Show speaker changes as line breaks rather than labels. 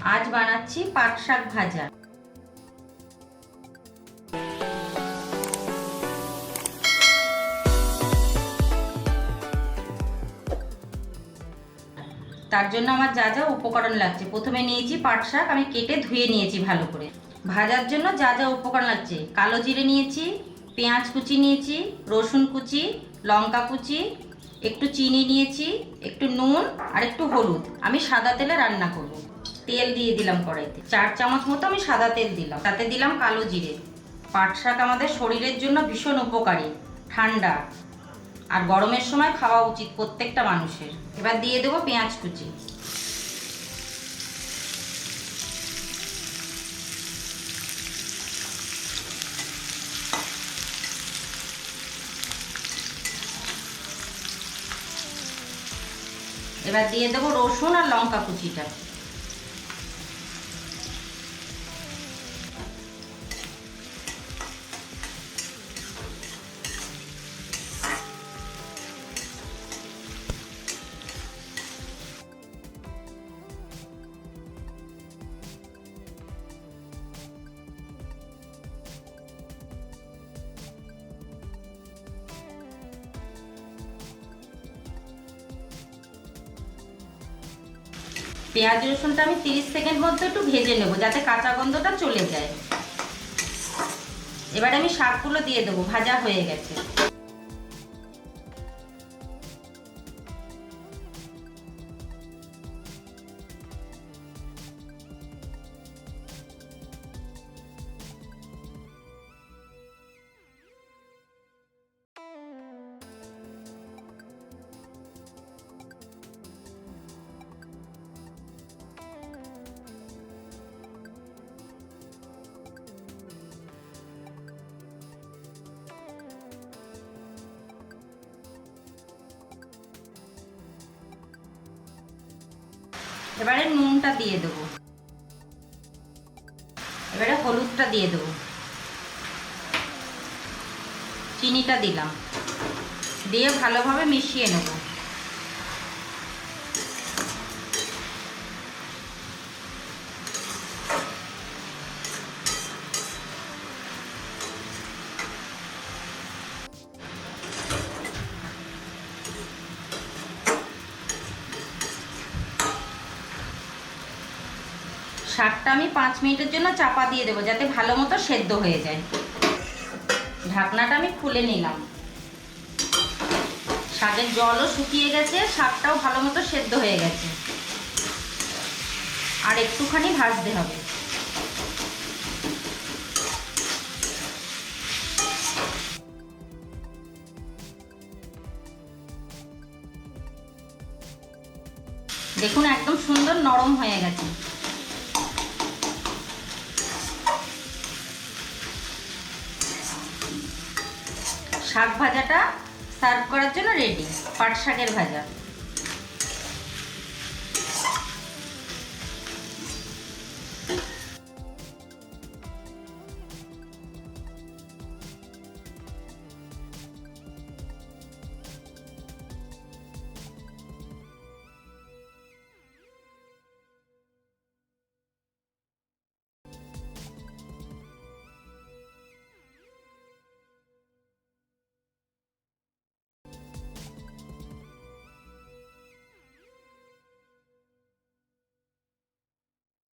আজ বানাচ্ছি পাট শাক ভাজা। তার জন্য আমার যা যা উপকরণ লাগছে, প্রথমে নিয়েছি পাট শাক, আমি কেটে ধুয়ে নিয়েছি ভালো করে। ভাজার জন্য যা যা উপকরণ লাগছে, কালো জিরে নিয়েছি, পেঁয়াজ কুচি নিয়েছি, রসুন কুচি, লঙ্কা কুচি, একটু চিনি নিয়েছি, একটু নুন আর একটু হলুদ। আমি সাদা তেলে রান্না করব। তেল দিয়ে দিলাম কড়াইতে, 4 চামচ মতো আমি সাদা তেল দিলাম। তাতে দিলাম কালো জিরে। পাট শাক আমাদের শরীরের জন্য ভীষণ উপকারী, ঠান্ডা, আর গরমের সময় খাওয়া উচিত প্রত্যেকটা মানুষের। এবার দিয়ে দেবো পেঁয়াজ কুচি। এবার দিয়ে দেবো রসুন আর লঙ্কা কুচিটা। পেঁয়াজ রসুনটা আমি 30 সেকেন্ড মধ্যে একটু ভেজে নেব, যাতে কাঁচা গন্ধটা চলে যায়। এবার আমি শাকগুলো দিয়ে দেবো, ভাজা হয়ে গেছে। এবারে নুনটা দিয়ে দেবো, এবারে হলুদটা দিয়ে দেবো, চিনিটা দিলাম, দিয়ে ভালোভাবে মিশিয়ে নেব। শাকটা আমি 5 মিনিটের জন্য চাপা দিয়ে দেবো, যাতে ভালো মতো সেদ্ধ হয়ে যায়। ঢাকনাটা আমি খুলে নিলাম। শাকের জলও শুকিয়ে গেছে, শাকটাও ভালো মতো সেদ্ধ হয়ে গেছে। আর একটুখানি ভাজতে হবে। দেখুন একদম সুন্দর নরম হয়ে গেছে। শাক ভাজাটা সার্ভ করার জন্য রেডি, পাট শাকের ভাজা।